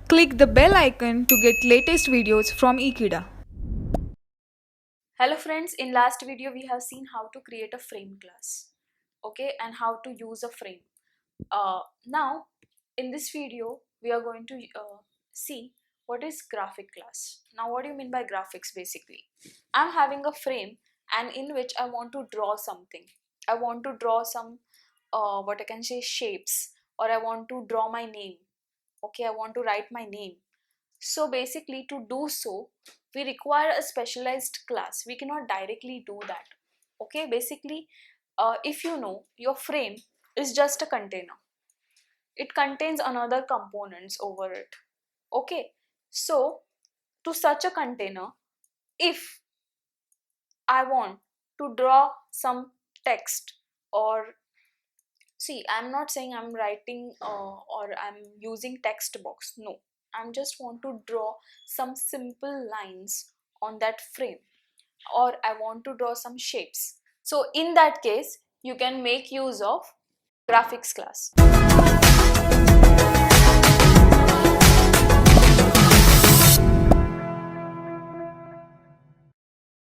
Click the bell icon to get latest videos from Ekeeda. Hello friends, in last video we have seen how to create a frame class, okay, and how to use a frame. Now in this video we are going to see what is graphic class. Now what do you mean by graphics? Basically, I'm having a frame and in which I want to draw something. I want to draw some what I can say shapes, or I want to draw my name. Okay, I want to write my name. So basically, to do so, we require a specialized class. We cannot directly do that. Okay, basically, if you know, your frame is just a container. It contains another components over it. Okay, so to such a container, if I want to draw some text, or see, I'm not saying I'm writing or I'm using text box. No, I'm just want to draw some simple lines on that frame, or I want to draw some shapes. So in that case, you can make use of graphics class.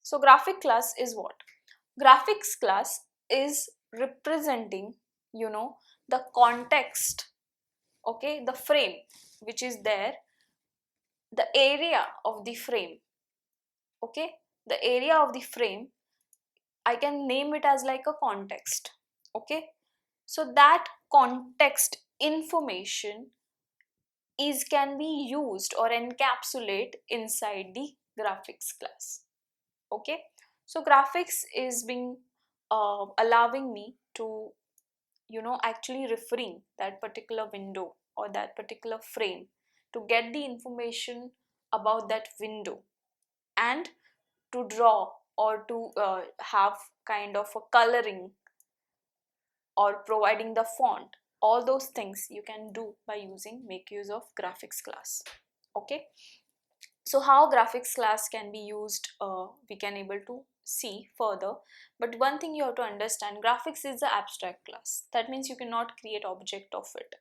So graphic class is what? Graphics class is representing, the context, okay, the frame which is there, the area of the frame, okay, the area of the frame, I can name it as like a context. Okay, so that context information is can be used or encapsulate inside the graphics class. Okay, so graphics is being allowing me to actually referring that particular window or that particular frame to get the information about that window, and to draw or to have kind of a coloring or providing the font. All those things you can do by using make use of graphics class. Okay, so how graphics class can be used, we can able to see further. But one thing you have to understand, graphics is the abstract class. That means you cannot create object of it.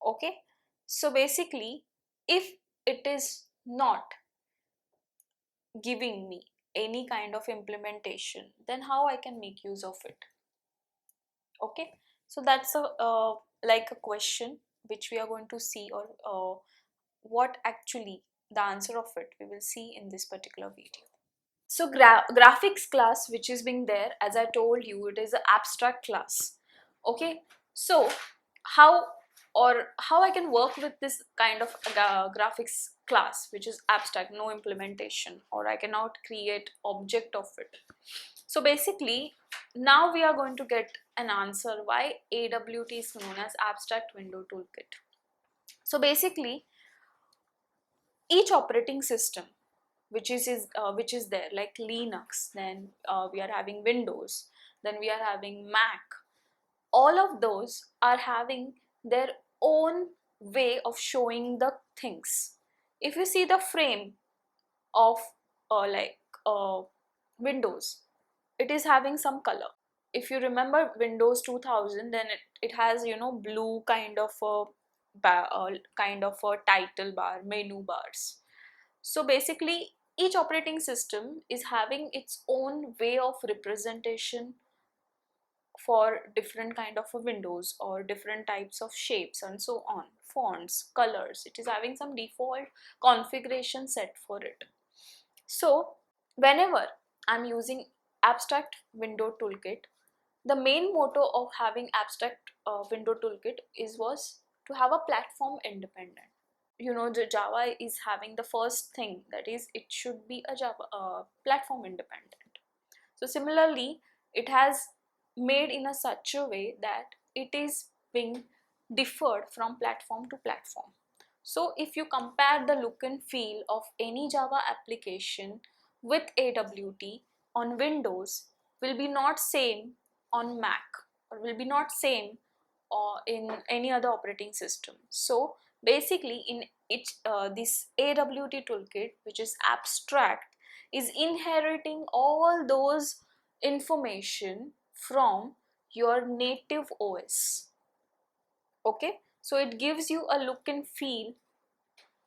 Okay, so basically, if it is not giving me any kind of implementation, then how I can make use of it? Okay, so that's a like a question which we are going to see, or what actually the answer of it we will see in this particular video. So graphics class which is being there, as I told you, it is an abstract class. Okay, so how, or how I can work with this kind of graphics class which is abstract, no implementation, or I cannot create object of it. So basically, now we are going to get an answer why AWT is known as abstract window toolkit. So basically, each operating system which is there, like Linux, then we are having Windows, then we are having Mac. All of those are having their own way of showing the things. If you see the frame of like Windows, it is having some color. If you remember Windows 2000, then it has blue kind of a kind of a title bar, menu bars. So basically, each operating system is having its own way of representation for different kind of windows or different types of shapes and so on, fonts, colors. It is having some default configuration set for it. So whenever I'm using abstract window toolkit, the main motto of having abstract window toolkit was to have a platform independent. The Java is having the first thing, that is it should be a Java platform independent. So similarly, it has made in a such a way that it is being differed from platform to platform. So if you compare the look and feel of any Java application with AWT on Windows, will be not same on Mac, or will be not same in any other operating system. So basically, in this AWT toolkit, which is abstract, is inheriting all those information from your native OS. Okay, so it gives you a look and feel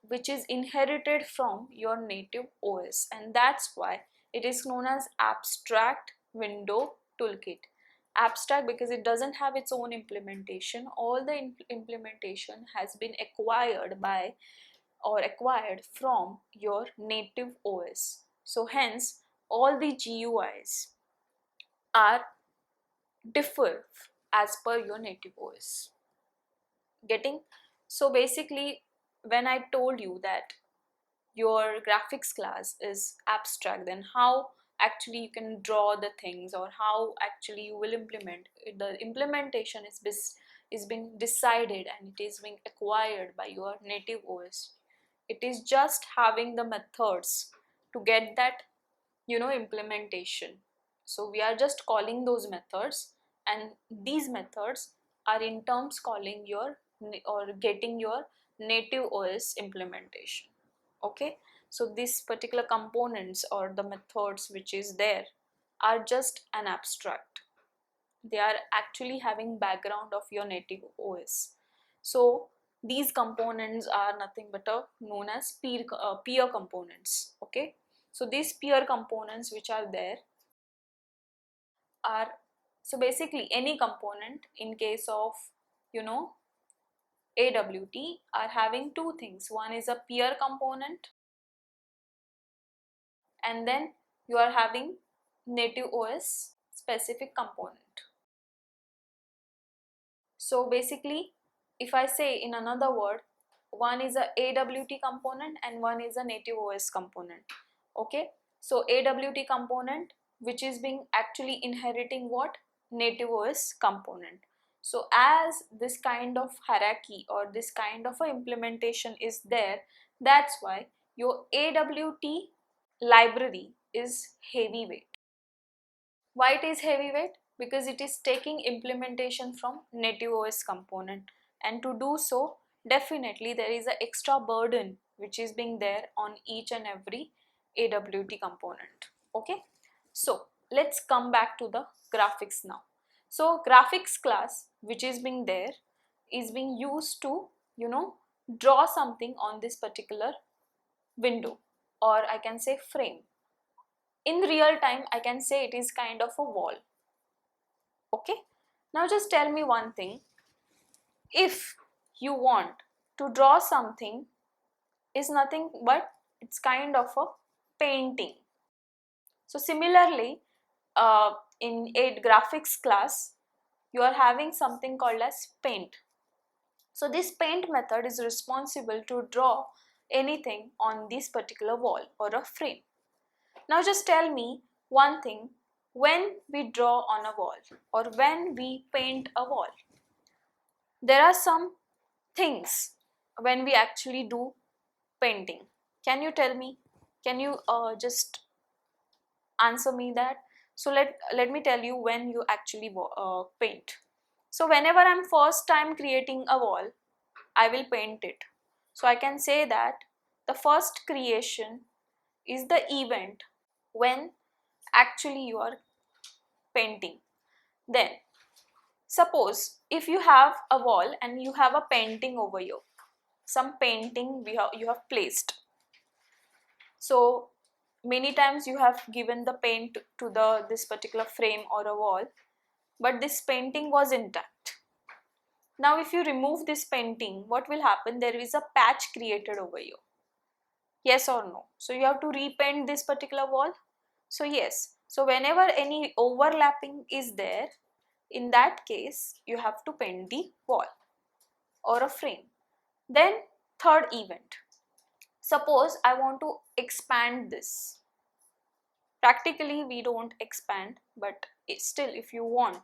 which is inherited from your native OS, and that's why it is known as abstract window toolkit. Abstract because it doesn't have its own implementation. All the implementation has been acquired by or acquired from your native OS. So hence all the GUIs are differ as per your native OS. Getting? So basically, when I told you that your graphics class is abstract, then how actually you can draw the things, or how actually you will implement it. The implementation is being decided and it is being acquired by your native OS. It is just having the methods to get that implementation. So we are just calling those methods, and these methods are in terms calling your or getting your native OS implementation. Okay, so these particular components or the methods which is there are just an abstract. They are actually having background of your native OS. So these components are nothing but known as peer components. Okay, so these peer components which are there are, so basically any component in case of you know AWT are having two things. One is a peer component, and then you are having native OS specific component. So basically, if I say in another word, one is a AWT component and one is a native OS component. Okay, so AWT component which is being actually inheriting what? Native OS component. So as this kind of hierarchy or this kind of a implementation is there, that's why your AWT library is heavyweight. Why it is heavyweight? Because it is taking implementation from native OS component, and to do so definitely there is an extra burden which is being there on each and every AWT component. Okay, so let's come back to the graphics now. So graphics class which is being there is being used to draw something on this particular window, or I can say frame. In real time I can say it is kind of a wall. Okay, now just tell me one thing. If you want to draw something, is nothing but it's kind of a painting. So similarly, in a graphics class you are having something called as paint. So this paint method is responsible to draw anything on this particular wall or a frame. Now just tell me one thing, when we draw on a wall or when we paint a wall, there are some things when we actually do painting. Can you tell me? Can you just answer me that? So let me tell you when you actually paint. So whenever I'm first time creating a wall, I will paint it. So I can say that the first creation is the event when actually you are painting. Then suppose if you have a wall and you have a painting over here, some painting you have placed. So many times you have given the paint to this particular frame or a wall, but this painting was intact. Now if you remove this painting, what will happen? There is a patch created over here. Yes or no? So you have to repaint this particular wall. So yes. So whenever any overlapping is there, in that case you have to paint the wall or a frame. Then third event. Suppose I want to expand this. Practically we don't expand, but still if you want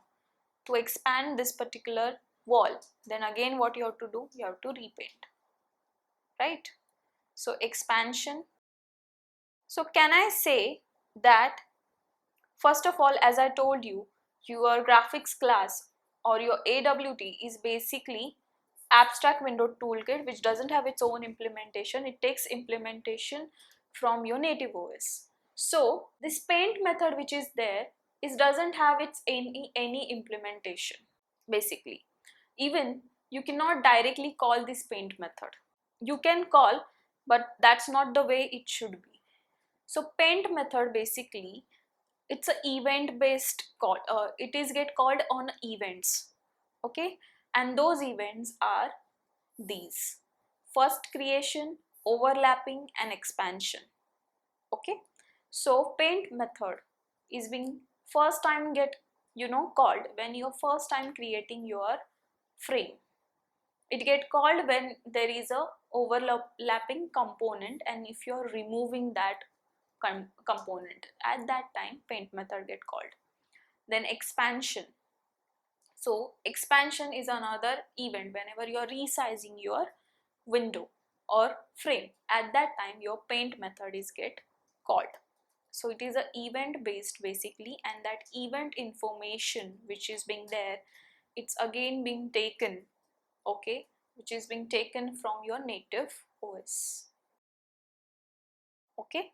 to expand this particular wall, then again what you have to do? You have to repaint, right? So expansion. So can I say that first of all, as I told you, your graphics class or your AWT is basically abstract window toolkit which doesn't have its own implementation. It takes implementation from your native OS. So this paint method which is there doesn't have its any implementation. Basically, even you cannot directly call this paint method. You can call but that's not the way it should be. So paint method basically, it's a event based call. It is get called on events, okay, and those events are these: first creation, overlapping, and expansion. Okay, so paint method is being first time get called when you're first time creating your frame. It get called when there is a overlapping component, and if you're removing that component, at that time paint method get called. Then expansion. So expansion is another event whenever you're resizing your window or frame. At that time your paint method is get called. So it is a event based basically, and that event information which is being there, it's again being taken, okay, which is being taken from your native OS. Okay,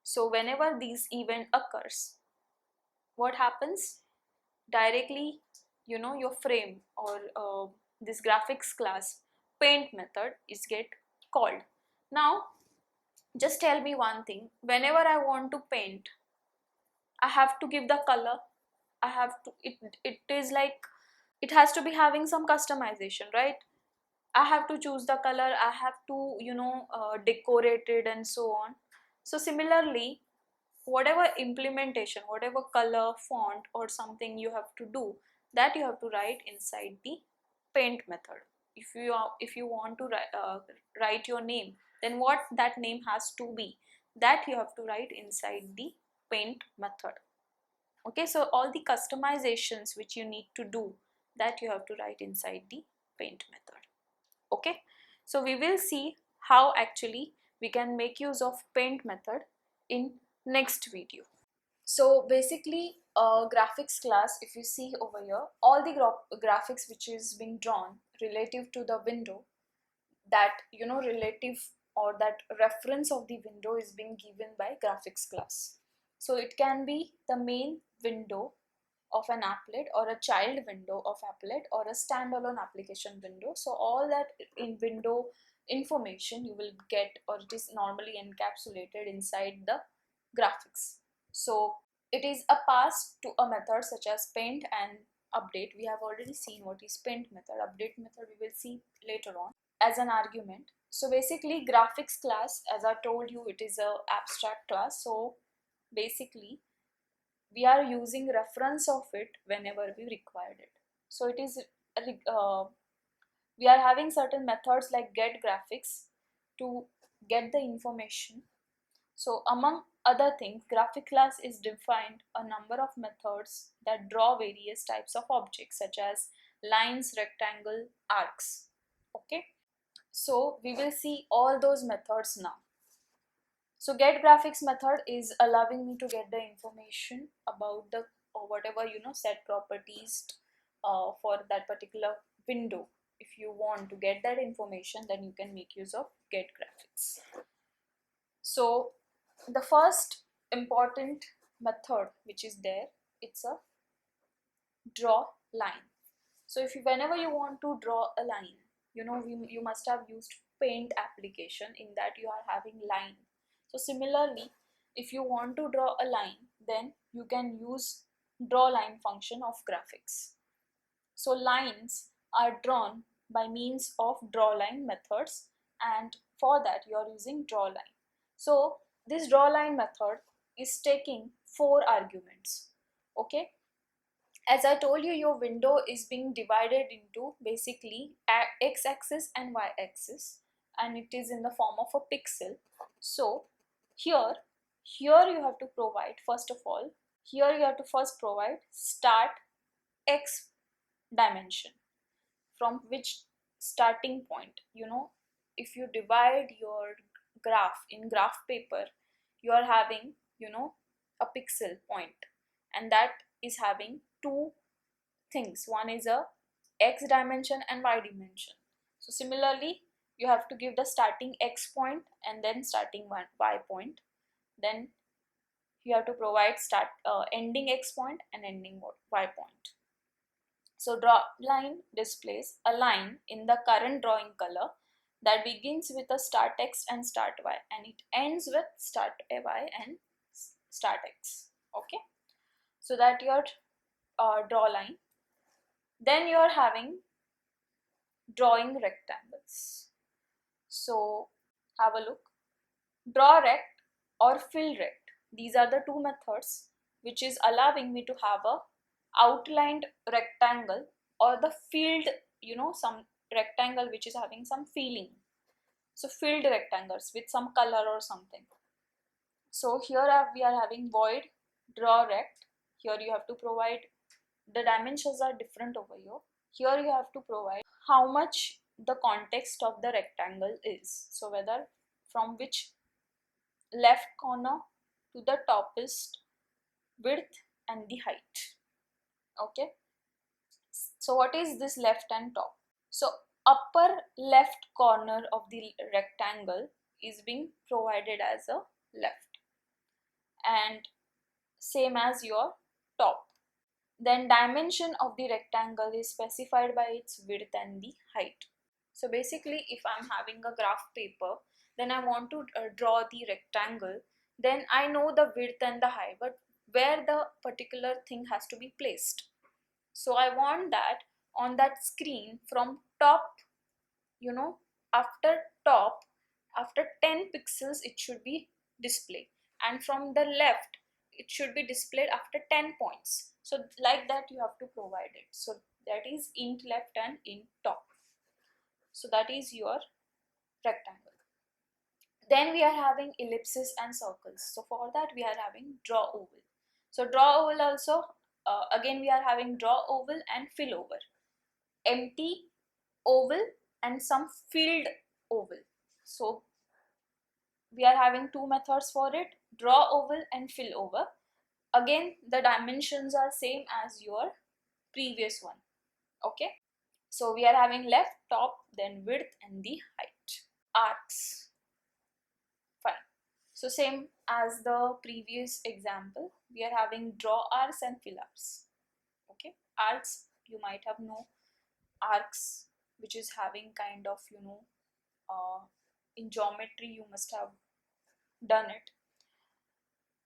so whenever this event occurs, what happens directly, your frame or this graphics class paint method is get called. Now just tell me one thing: whenever I want to paint, I have to give the color. I have to, it is like, it has to be having some customization, right? I have to choose the color, I have to decorate it and so on. So similarly, whatever implementation, whatever color, font or something you have to do, that you have to write inside the paint method. If you want to write your name, then what that name has to be, that you have to write inside the paint method. Okay, so all the customizations which you need to do, that you have to write inside the paint method. Okay, so we will see how actually we can make use of paint method in next video. So basically graphics class, if you see over here, all the graphics which is being drawn relative to the window, that relative or that reference of the window is being given by graphics class. So it can be the main window of an applet, or a child window of applet, or a standalone application window. So all that in window information you will get, or it is normally encapsulated inside the graphics. So it is a pass to a method such as paint and update. We have already seen what is paint method. Update method we will see later on as an argument. So basically graphics class, as I told you, it is a abstract class. So basically we are using reference of it whenever we required it. So it is we are having certain methods like get graphics to get the information. So among other things, graphic class is defined a number of methods that draw various types of objects such as lines, rectangle, arcs. Okay, so we will see all those methods now. So get graphics method is allowing me to get the information about the or whatever set properties for that particular window. If you want to get that information, then you can make use of get graphics. So the first important method which is there, it's a draw line. So if you, whenever you want to draw a line, you must have used paint application, in that you are having line. So similarly, if you want to draw a line, then you can use draw line function of graphics. So lines are drawn by means of draw line methods, and for that you are using draw line. So this draw line method is taking 4 arguments. Okay, as I told you, your window is being divided into basically x-axis and y-axis, and it is in the form of a pixel. So here you have to provide, first of all, here you have to first provide start x dimension, from which starting point. If you divide your graph in graph paper, you are having a pixel point, and that is having 2 things. One is a x dimension and y dimension. So similarly, you have to give the starting x point and then starting y point. Then you have to provide start ending x point and ending y point. So draw line displays a line in the current drawing color that begins with a start x and start y, and it ends with start y and start x. Okay, so that your draw line. Then you are having drawing rectangles. So have a look. Draw rect or fill rect. These are the two methods which is allowing me to have a outlined rectangle or the filled, some rectangle which is having some feeling. So filled rectangles with some color or something. So here we are having void, draw rect. Here you have to provide, the dimensions are different over here. Here you have to provide how much the context of the rectangle is. So whether from which left corner to the topmost width and the height. Okay. So what is this left and top? So upper left corner of the rectangle is being provided as a left, and same as your top. Then dimension of the rectangle is specified by its width and the height. So basically, if I'm having a graph paper, then I want to draw the rectangle, then I know the width and the height, but where the particular thing has to be placed. So I want that on that screen from top, after top, after 10 pixels it should be displayed, and from the left it should be displayed after 10 points. So like that you have to provide it. So that is int left and int top. So that is your rectangle. Then we are having ellipses and circles. So for that we are having draw oval. So draw oval also, again we are having draw oval and fill oval, empty oval and some filled oval. So we are having two methods for it, draw oval and fill oval. Again the dimensions are same as your previous one. Okay, so we are having left, top, then width and the height. Arcs, fine. So same as the previous example, we are having draw arcs and fill arcs. Okay, arcs, you might have known arcs which is having kind of, in geometry you must have done it.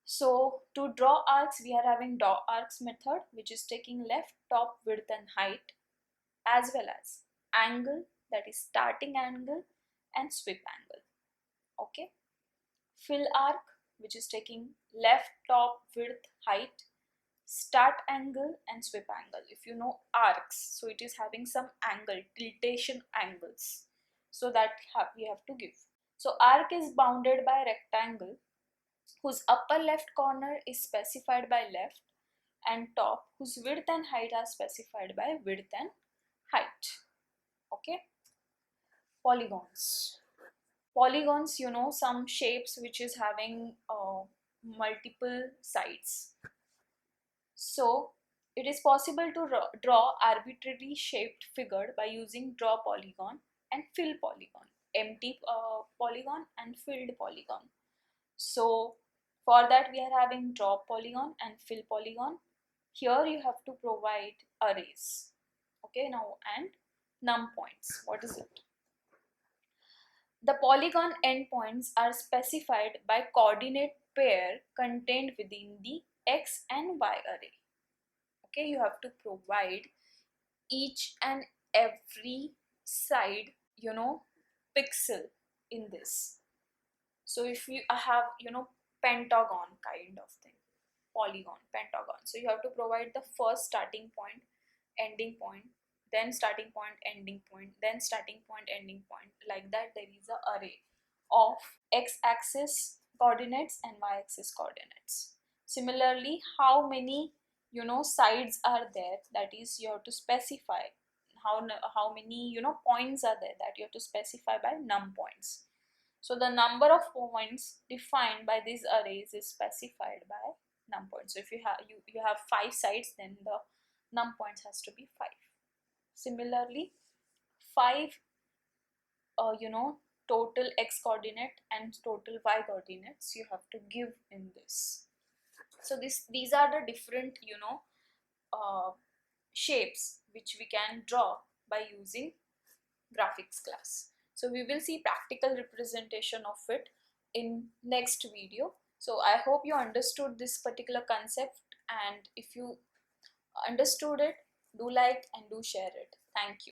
So to draw arcs we are having draw arcs method, which is taking left, top, width and height, as well as angle, that is starting angle and sweep angle. Okay, fill arc, which is taking left, top, width, height, start angle and sweep angle. If you know arcs, so it is having some angle, tiltation angles, so that we have to give. So arc is bounded by rectangle whose upper left corner is specified by left, and top whose width and height are specified by width and height. Okay, polygons. Polygons, some shapes which is having multiple sides. So it is possible to draw arbitrarily shaped figure by using draw polygon and fill polygon, empty polygon and filled polygon. So for that we are having draw polygon and fill polygon. Here you have to provide arrays. Okay, now and num points. What is it? The polygon endpoints are specified by coordinate pair contained within the x and y array. Okay, you have to provide each and every side, pixel in this. So if you have, pentagon kind of thing, polygon, pentagon, so you have to provide the first starting point, ending point, then starting point, ending point, then starting point, ending point. Like that there is a array of x-axis coordinates and y-axis coordinates. Similarly, how many sides are there, that is you have to specify. How many points are there, that you have to specify by num points. So the number of points defined by these arrays is specified by num points. So if you have 5 sides, then the num points has to be 5. Similarly, 5 total x coordinate and total y coordinates you have to give in this. So these are the different shapes which we can draw by using graphics class. So we will see practical representation of it in next video. So I hope you understood this particular concept, and if you understood it, do like and do share it. Thank you.